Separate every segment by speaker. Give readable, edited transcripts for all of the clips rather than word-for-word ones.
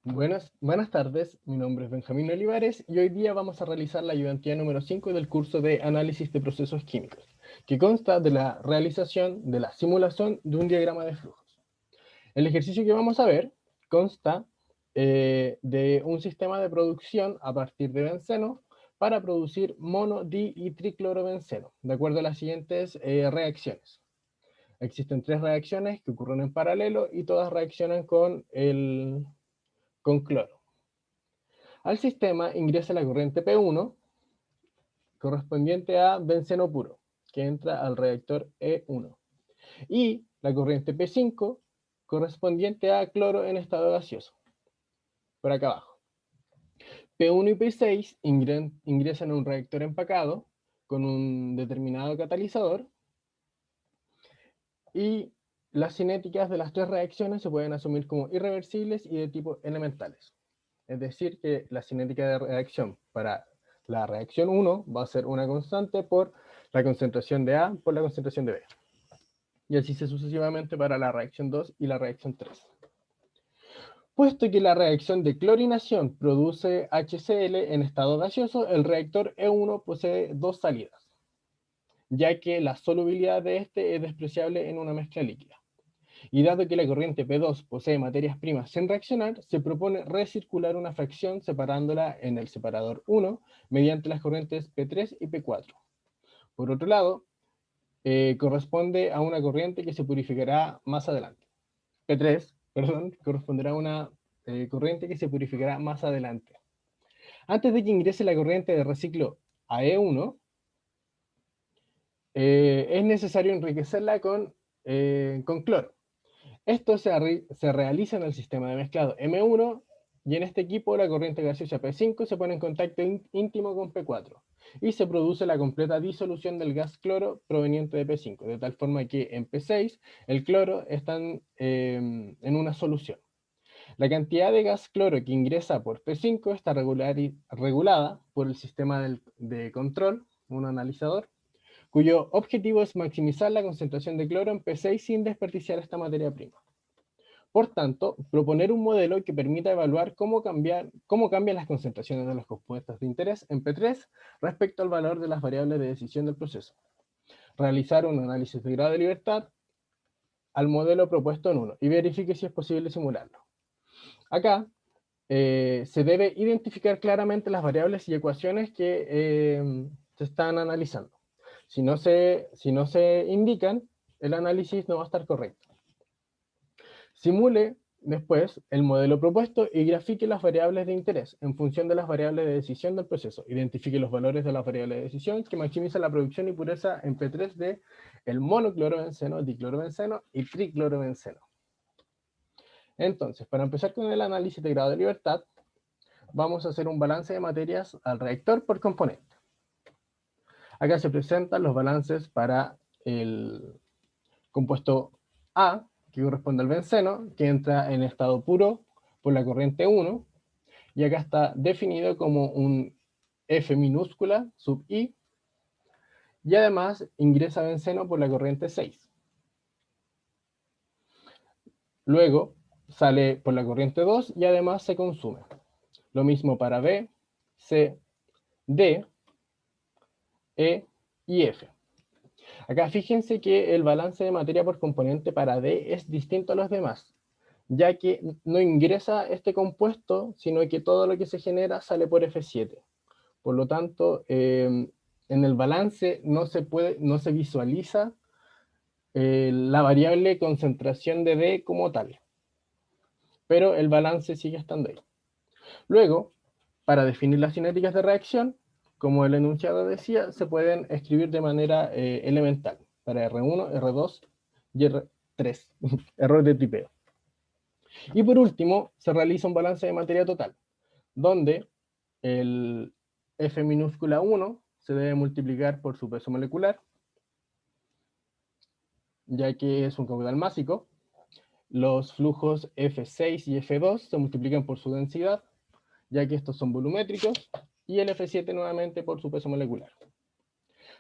Speaker 1: Buenas tardes, mi nombre es Benjamín Olivares y hoy día vamos a realizar la ayudantía número 5 del curso de Análisis de Procesos Químicos, que consta de la realización de la simulación de un diagrama de flujos. El ejercicio que vamos a ver consta de un sistema de producción a partir de benceno para producir mono, di y triclorobenceno, de acuerdo a las siguientes reacciones. Existen 3 reacciones que ocurren en paralelo y todas reaccionan con cloro. Al sistema ingresa la corriente P1 correspondiente a benceno puro, que entra al reactor E1, y la corriente P5 correspondiente a cloro en estado gaseoso, por acá abajo. P1 y P6 ingresan a un reactor empacado con un determinado catalizador, y las cinéticas de las 3 reacciones se pueden asumir como irreversibles y de tipo elementales. Es decir, que la cinética de reacción para la reacción 1 va a ser una constante por la concentración de A por la concentración de B. Y así sucesivamente para la reacción 2 y la reacción 3. Puesto que la reacción de clorinación produce HCl en estado gaseoso, el reactor E1 posee 2 salidas, ya que la solubilidad de este es despreciable en una mezcla líquida. Y dado que la corriente P2 posee materias primas sin reaccionar, se propone recircular una fracción separándola en el separador 1 mediante las corrientes P3 y P4. Por otro lado, corresponde a una corriente que se purificará más adelante. P3, perdón, corresponderá a una corriente que se purificará más adelante. Antes de que ingrese la corriente de reciclo a E1, es necesario enriquecerla con cloro. Esto se realiza en el sistema de mezclado M1 y en este equipo la corriente gaseosa P5 se pone en contacto íntimo con P4 y se produce la completa disolución del gas cloro proveniente de P5, de tal forma que en P6 el cloro está en una solución. La cantidad de gas cloro que ingresa por P5 está regulada por el sistema de control, un analizador, cuyo objetivo es maximizar la concentración de cloro en P6 sin desperdiciar esta materia prima. Por tanto, proponer un modelo que permita evaluar cómo cambian las concentraciones de los compuestos de interés en P3 respecto al valor de las variables de decisión del proceso. Realizar un análisis de grado de libertad al modelo propuesto en 1 y verifique si es posible simularlo. Acá se debe identificar claramente las variables y ecuaciones que se están analizando. Si no se indican, el análisis no va a estar correcto. Simule después el modelo propuesto y grafique las variables de interés en función de las variables de decisión del proceso. Identifique los valores de las variables de decisión que maximizan la producción y pureza en P3 de el monoclorobenceno, diclorobenceno y triclorobenceno. Entonces, para empezar con el análisis de grado de libertad, vamos a hacer un balance de materias al reactor por componente. Acá se presentan los balances para el compuesto A, que corresponde al benceno, que entra en estado puro por la corriente 1, y acá está definido como un F minúscula sub I, y además ingresa benceno por la corriente 6. Luego sale por la corriente 2 y además se consume. Lo mismo para B, C, D, E y F. Acá fíjense que el balance de materia por componente para D es distinto a los demás, ya que no ingresa este compuesto, sino que todo lo que se genera sale por F7. Por lo tanto, en el balance no se visualiza la variable concentración de D como tal, pero el balance sigue estando ahí. Luego, para definir las cinéticas de reacción, como el enunciado decía, se pueden escribir de manera elemental, para R1, R2 y R3, error de tipeo. Y por último, se realiza un balance de materia total, donde el F minúscula 1 se debe multiplicar por su peso molecular, ya que es un caudal másico. Los flujos F6 y F2 se multiplican por su densidad, ya que estos son volumétricos, y el F7 nuevamente por su peso molecular.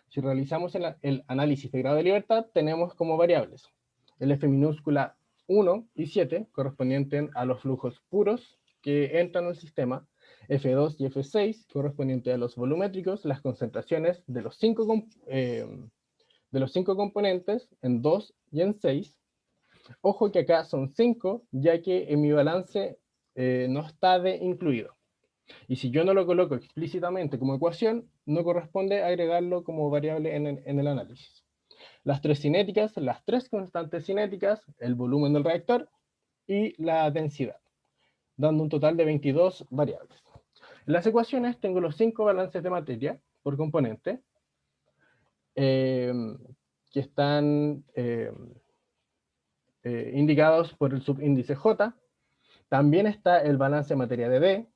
Speaker 1: Si realizamos el análisis de grado de libertad, tenemos como variables el F minúscula 1 y 7, correspondientes a los flujos puros, que entran al sistema, F2 y F6, correspondiente a los volumétricos, las concentraciones de los 5 componentes en 2 y en 6. Ojo que acá son 5, ya que en mi balance no está D incluido. Y si yo no lo coloco explícitamente como ecuación, no corresponde agregarlo como variable en el análisis. Las tres cinéticas, las tres constantes cinéticas, el volumen del reactor y la densidad, dando un total de 22 variables. En las ecuaciones tengo los 5 balances de materia por componente, que están indicados por el subíndice J. También está el balance de materia de D,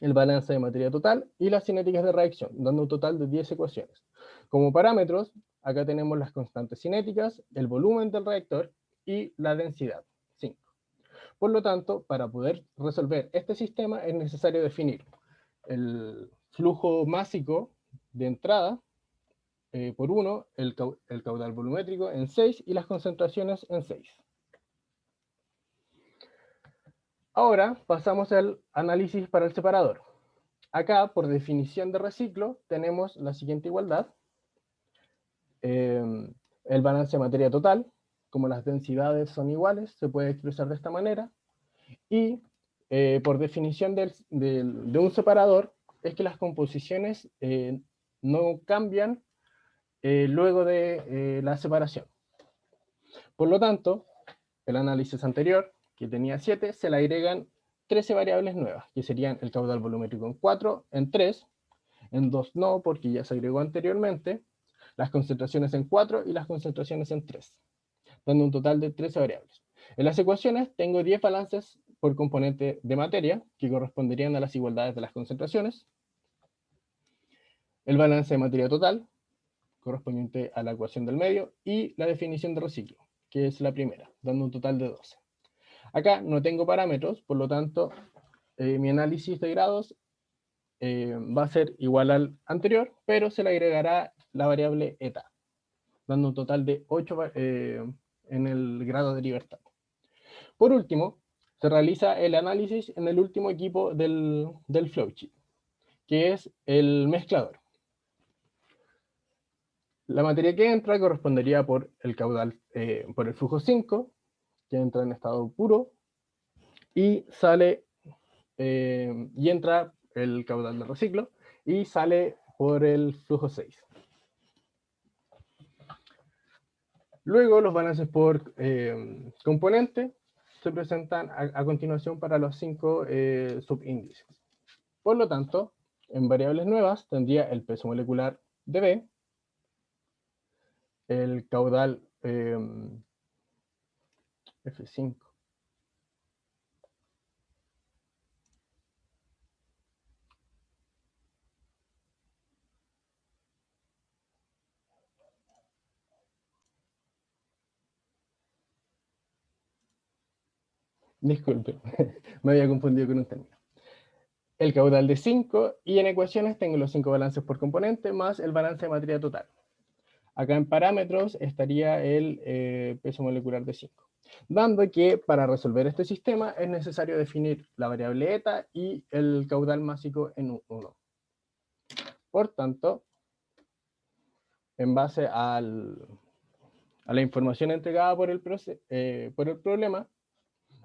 Speaker 1: el balance de materia total y las cinéticas de reacción, dando un total de 10 ecuaciones. Como parámetros, acá tenemos las constantes cinéticas, el volumen del reactor y la densidad, 5. Por lo tanto, para poder resolver este sistema es necesario definir el flujo másico de entrada por 1, el caudal volumétrico en 6 y las concentraciones en 6. Ahora pasamos al análisis para el separador. Acá, por definición de reciclo, tenemos la siguiente igualdad. El balance de materia total, como las densidades son iguales, se puede expresar de esta manera. Y por definición de un separador, es que las composiciones no cambian luego de la separación. Por lo tanto, el análisis anterior, que tenía 7, se le agregan 13 variables nuevas, que serían el caudal volumétrico en 4, en 3, en 2 no, porque ya se agregó anteriormente, las concentraciones en 4 y las concentraciones en 3, dando un total de 13 variables. En las ecuaciones tengo 10 balances por componente de materia, que corresponderían a las igualdades de las concentraciones, el balance de materia total, correspondiente a la ecuación del medio, y la definición de reciclo, que es la primera, dando un total de 12. Acá no tengo parámetros, por lo tanto, mi análisis de grados va a ser igual al anterior, pero se le agregará la variable eta, dando un total de 8 en el grado de libertad. Por último, se realiza el análisis en el último equipo del flowchart, que es el mezclador. La materia que entra correspondería por el caudal, por el flujo 5, que entra en estado puro, y sale, y entra el caudal de reciclo, y sale por el flujo 6. Luego los balances por componente se presentan a continuación para los 5 subíndices. Por lo tanto, en variables nuevas tendría el peso molecular de B, el caudal F5. Disculpe, me había confundido con un término. El caudal de 5, y en ecuaciones tengo los 5 balances por componente más el balance de materia total. Acá en parámetros estaría el peso molecular de 5. Dando que para resolver este sistema es necesario definir la variable eta y el caudal másico en 1. Por tanto, en base a la información entregada por el problema,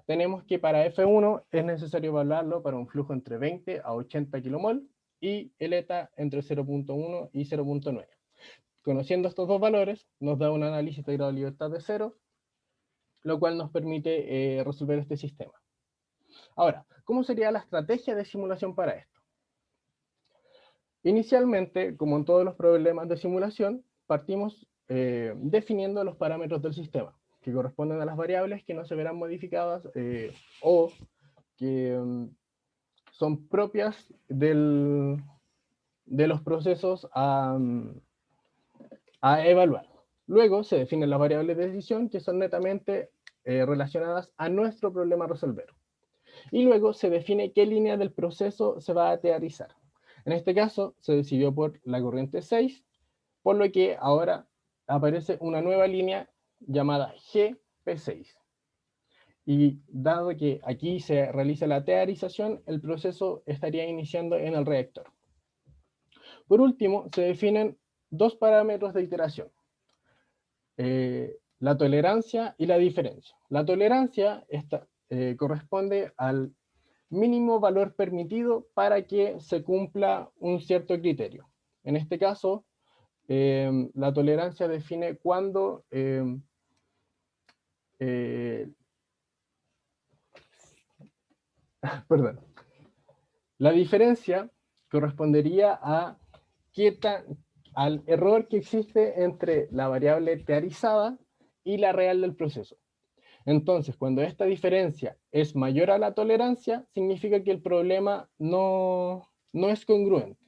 Speaker 1: tenemos que para F1 es necesario evaluarlo para un flujo entre 20 a 80 kmol y el eta entre 0.1 y 0.9. Conociendo estos dos valores, nos da un análisis de grado de libertad de 0, lo cual nos permite resolver este sistema. Ahora, ¿cómo sería la estrategia de simulación para esto? Inicialmente, como en todos los problemas de simulación, partimos definiendo los parámetros del sistema, que corresponden a las variables que no se verán modificadas o que son propias de los procesos a evaluar. Luego se definen las variables de decisión que son netamente relacionadas a nuestro problema a resolver. Y luego se define qué línea del proceso se va a teorizar. En este caso se decidió por la corriente 6, por lo que ahora aparece una nueva línea llamada GP6. y dado que aquí se realiza la teorización, el proceso estaría iniciando en el reactor. Por último, se definen dos parámetros de iteración. La tolerancia y la diferencia. La tolerancia corresponde al mínimo valor permitido para que se cumpla un cierto criterio. En este caso, la tolerancia define cuándo perdón. La diferencia correspondería a al error que existe entre la variable teorizada y la real del proceso. Entonces, cuando esta diferencia es mayor a la tolerancia, significa que el problema no es congruente.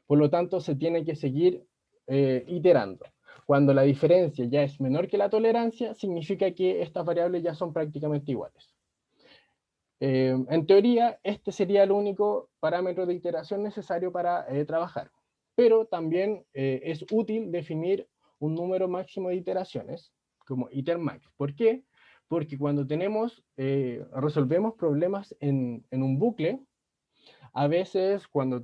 Speaker 1: Por lo tanto, se tiene que seguir iterando. Cuando la diferencia ya es menor que la tolerancia, significa que estas variables ya son prácticamente iguales. En teoría, este sería el único parámetro de iteración necesario para trabajar. Pero también es útil definir un número máximo de iteraciones, como itermax. ¿Por qué? Porque cuando resolvemos problemas en un bucle, a veces cuando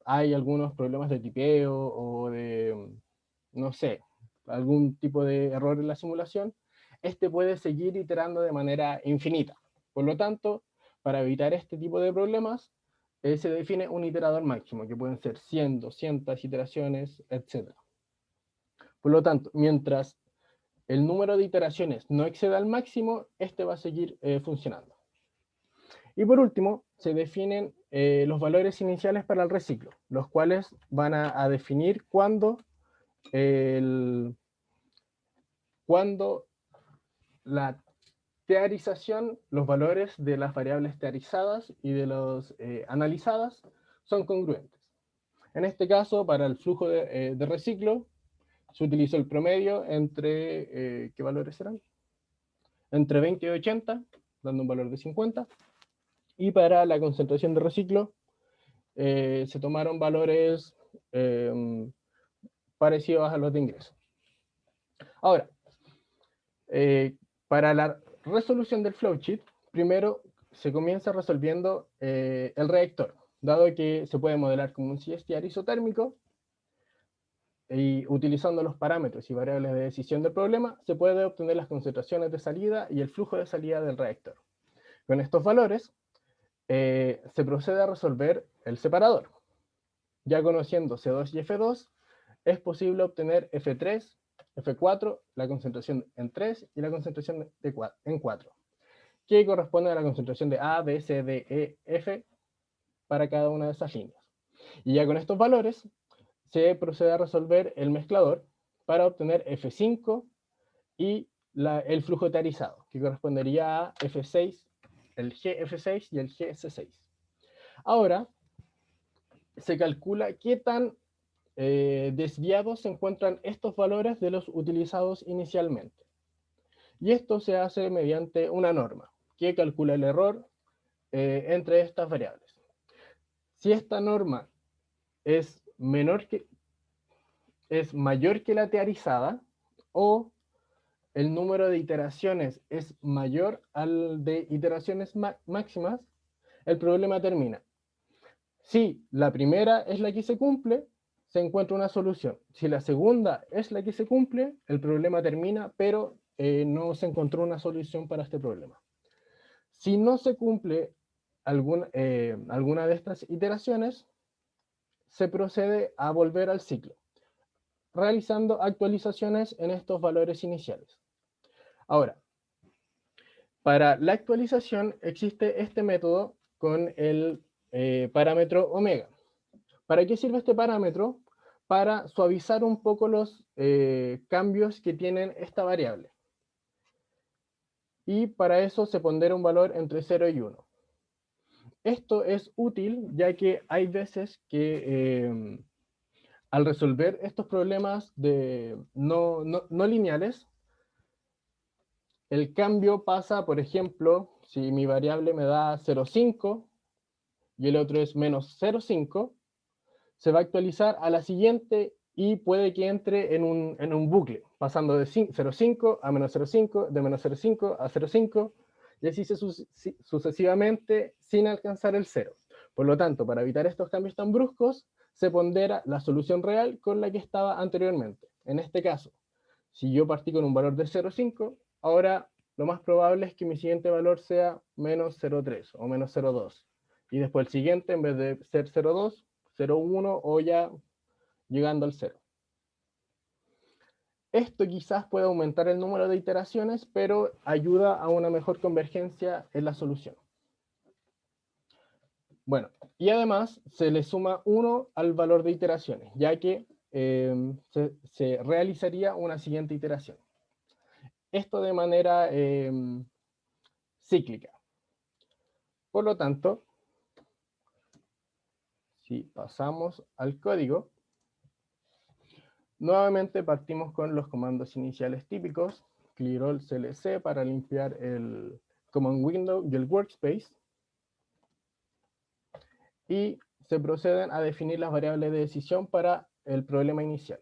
Speaker 1: hay algunos problemas de tipeo o de, no sé, algún tipo de error en la simulación, este puede seguir iterando de manera infinita. Por lo tanto, para evitar este tipo de problemas, se define un iterador máximo, que pueden ser 100, 200 iteraciones, etc. Por lo tanto, mientras el número de iteraciones no exceda al máximo, este va a seguir funcionando. Y por último, se definen los valores iniciales para el reciclo, los cuales van a definir cuándo la teorización, los valores de las variables teorizadas y de los analizadas son congruentes. En este caso, para el flujo de reciclo, se utilizó el promedio entre, ¿qué valores eran? Entre 20 y 80, dando un valor de 50. Y para la concentración de reciclo, se tomaron valores parecidos a los de ingreso. Ahora, para la resolución del flowsheet, primero se comienza resolviendo el reactor, dado que se puede modelar como un CSTR isotérmico, y utilizando los parámetros y variables de decisión del problema, se puede obtener las concentraciones de salida y el flujo de salida del reactor. Con estos valores, se procede a resolver el separador. Ya conociendo C2 y F2, es posible obtener F3, F4, la concentración en 3 y la concentración en 4, que corresponde a la concentración de A, B, C, D, E, F para cada una de esas líneas. Y ya con estos valores, se procede a resolver el mezclador para obtener F5 y el flujo teorizado, que correspondería a F6, el GF6 y el GS6. Ahora, se calcula qué tan desviados se encuentran estos valores de los utilizados inicialmente. Y esto se hace mediante una norma que calcula el error entre estas variables. Si esta norma es mayor que la teorizada, o el número de iteraciones es mayor al de iteraciones máximas, el problema termina. Si la primera es la que se cumple, se encuentra una solución. Si la segunda es la que se cumple, el problema termina, pero no se encontró una solución para este problema. Si no se cumple alguna de estas iteraciones, se procede a volver al ciclo, realizando actualizaciones en estos valores iniciales. Ahora, para la actualización existe este método con el parámetro omega. ¿Para qué sirve este parámetro? Para suavizar un poco los cambios que tienen esta variable. Y para eso se pondera un valor entre 0 y 1. Esto es útil ya que hay veces que al resolver estos problemas no lineales, el cambio pasa, por ejemplo, si mi variable me da 0,5 y el otro es menos 0,5, se va a actualizar a la siguiente y puede que entre en un bucle, pasando de 0,5 a menos 0,5, de menos 0,5 a 0,5, y así sucesivamente sin alcanzar el 0. Por lo tanto, para evitar estos cambios tan bruscos, se pondera la solución real con la que estaba anteriormente. En este caso, si yo partí con un valor de 0,5, ahora lo más probable es que mi siguiente valor sea menos 0,3 o menos 0,2. Y después el siguiente, en vez de ser 0,2, 0,1 o ya llegando al 0. Esto quizás pueda aumentar el número de iteraciones, pero ayuda a una mejor convergencia en la solución. Bueno, y además se le suma 1 al valor de iteraciones, ya que se realizaría una siguiente iteración. Esto de manera cíclica. Por lo tanto, si pasamos al código, nuevamente partimos con los comandos iniciales típicos, clear clc para limpiar el command window y el workspace, y se proceden a definir las variables de decisión para el problema inicial.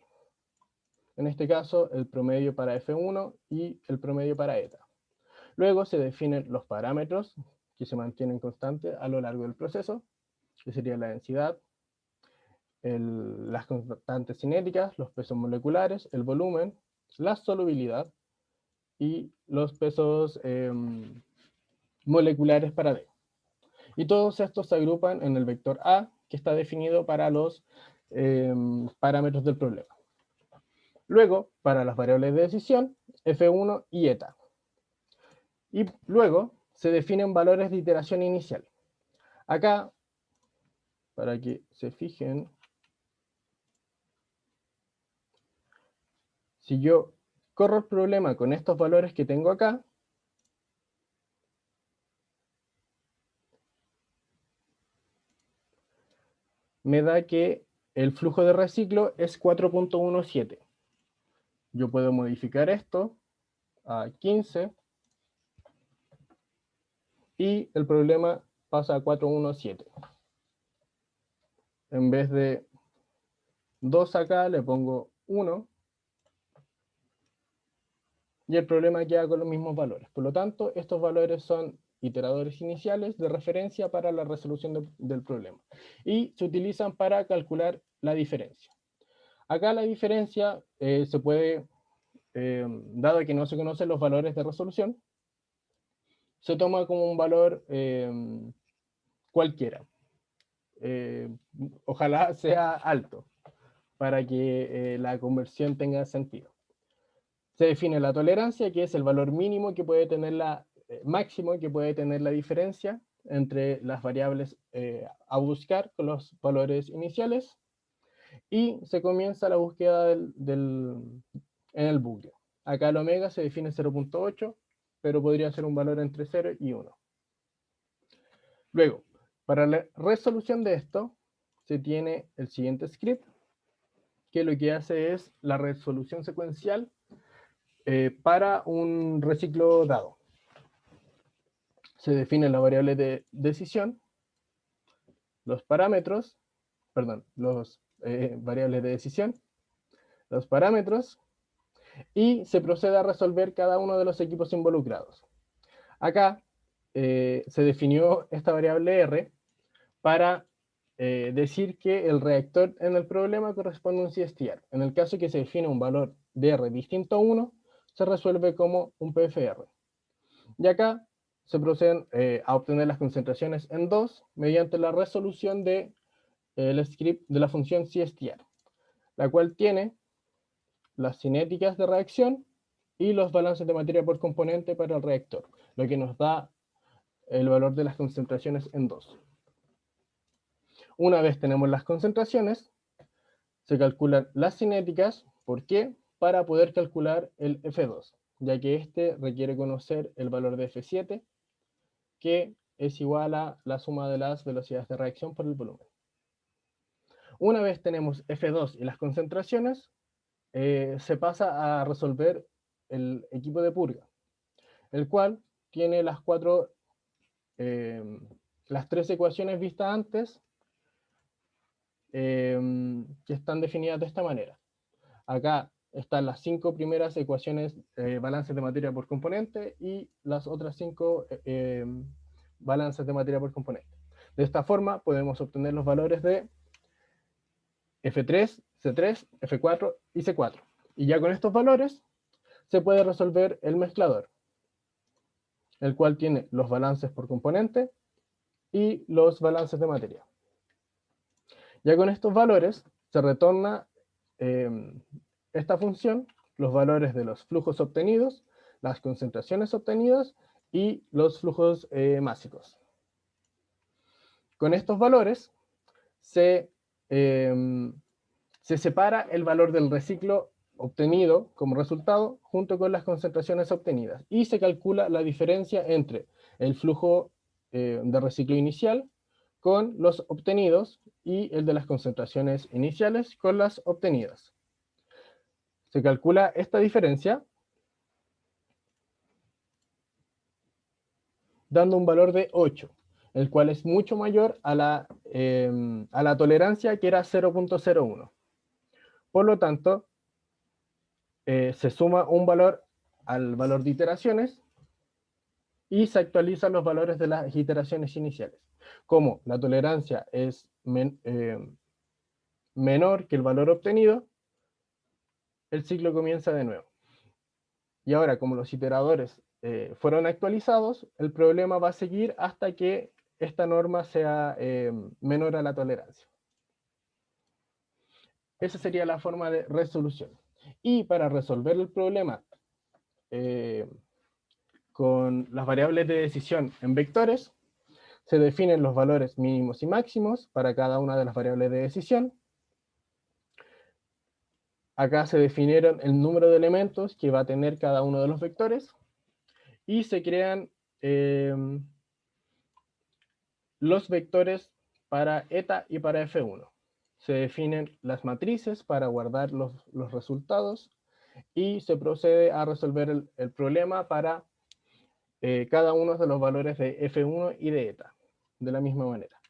Speaker 1: En este caso, el promedio para F1 y el promedio para eta. Luego se definen los parámetros que se mantienen constantes a lo largo del proceso, que sería la densidad, las constantes cinéticas, los pesos moleculares, el volumen, la solubilidad y los pesos moleculares para D. Y todos estos se agrupan en el vector A, que está definido para los parámetros del problema. Luego, para las variables de decisión, F1 y eta. Y luego se definen valores de iteración inicial. Acá, para que se fijen, si yo corro el problema con estos valores que tengo acá, me da que el flujo de reciclo es 4.17. Yo puedo modificar esto a 15 y el problema pasa a 417. En vez de 2 acá le pongo 1 y el problema queda con los mismos valores. Por lo tanto, estos valores son iteradores iniciales de referencia para la resolución del problema y se utilizan para calcular la diferencia. Acá la diferencia se puede, dado que no se conocen los valores de resolución, se toma como un valor cualquiera. Ojalá sea alto para que la conversión tenga sentido. Se define la tolerancia, que es el valor mínimo que puede tener máximo que puede tener la diferencia entre las variables a buscar con los valores iniciales, y se comienza la búsqueda en el bucle. Acá el omega se define 0.8, pero podría ser un valor entre 0 y 1. Luego, para la resolución de esto, se tiene el siguiente script, que lo que hace es la resolución secuencial para un reciclo dado. Se define la variable de decisión, los parámetros, perdón, los variables de decisión, los parámetros, y se procede a resolver cada uno de los equipos involucrados. Acá se definió esta variable R para decir que el reactor en el problema corresponde a un CSTR. En el caso que se define un valor de R distinto a 1, se resuelve como un PFR. Y acá se proceden a obtener las concentraciones en 2 mediante la resolución del script de la función CSTR, la cual tiene las cinéticas de reacción y los balances de materia por componente para el reactor, lo que nos da el valor de las concentraciones en 2. Una vez tenemos las concentraciones, se calculan las cinéticas. ¿Por qué? Para poder calcular el F2, ya que este requiere conocer el valor de F7, que es igual a la suma de las velocidades de reacción por el volumen. Una vez tenemos F2 y las concentraciones, se pasa a resolver el equipo de purga, el cual tiene las tres ecuaciones vistas antes, que están definidas de esta manera. Acá están las 5 primeras ecuaciones, balances de materia por componente, y las otras 5 balances de materia por componente. De esta forma podemos obtener los valores de F3, C3, F4 y C4. Y ya con estos valores se puede resolver el mezclador, el cual tiene los balances por componente y los balances de materia. Ya con estos valores se retorna esta función, los valores de los flujos obtenidos, las concentraciones obtenidas y los flujos másicos. Con estos valores se separa el valor del reciclo obtenido como resultado junto con las concentraciones obtenidas y se calcula la diferencia entre el flujo de reciclo inicial con los obtenidos y el de las concentraciones iniciales con las obtenidas. Se calcula esta diferencia dando un valor de 8, el cual es mucho mayor a la tolerancia, que era 0.01. Por lo tanto, se suma un valor al valor de iteraciones y se actualizan los valores de las iteraciones iniciales. Como la tolerancia es menor que el valor obtenido, el ciclo comienza de nuevo. Y ahora, como los iteradores fueron actualizados, el problema va a seguir hasta que esta norma sea menor a la tolerancia. Esa sería la forma de resolución. Y para resolver el problema con las variables de decisión en vectores, se definen los valores mínimos y máximos para cada una de las variables de decisión. Acá se definieron el número de elementos que va a tener cada uno de los vectores y se crean los vectores para eta y para F1. Se definen las matrices para guardar los resultados y se procede a resolver el problema para cada uno de los valores de F1 y de eta, de la misma manera.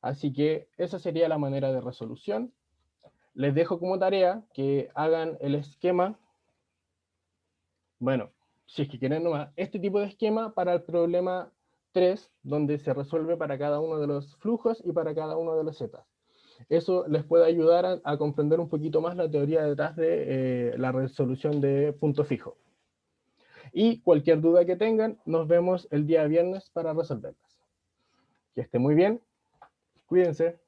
Speaker 1: Así que esa sería la manera de resolución. Les dejo como tarea que hagan el esquema, bueno, si es que quieren nomás, este tipo de esquema para el problema 3, donde se resuelve para cada uno de los flujos y para cada uno de los zetas. Eso les puede ayudar a comprender un poquito más la teoría detrás de la resolución de punto fijo. Y cualquier duda que tengan, nos vemos el día viernes para resolverlas. Que esté muy bien, cuídense.